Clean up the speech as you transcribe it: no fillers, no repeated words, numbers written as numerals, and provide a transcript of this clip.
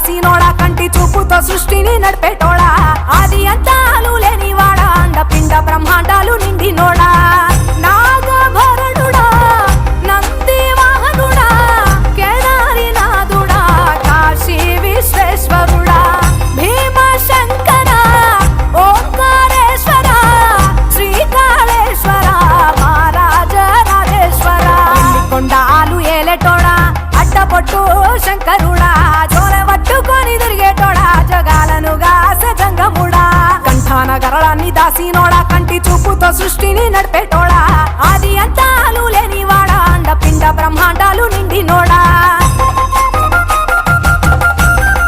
దాసినోడా కంటి చూపుతో సృష్టిని నడిపేటోడా ఆది అంతాలు లేనివాడా అండపిండ బ్రహ్మాండాలు నిండినోడా నాగభరణుడా నంది వాహనుడా కేదారినాథుడా కాశీ విశ్వేశ్వరుడా భీమశంకర ఓంకారేశ్వర శ్రీకాళేశ్వర మహారాజ రాజేశ్వర కొండాలు ఏలేటోడా అడ్డపొట్టు శంకరుడా జోలె పట్టుకొని తిరిగేటోడా జగాలను గాసె జంగముడా కంఠాన గరళాన్ని దాసినోడా కంటి చూపుతో సృష్టిని నడిపేటోడా ఆది అంతా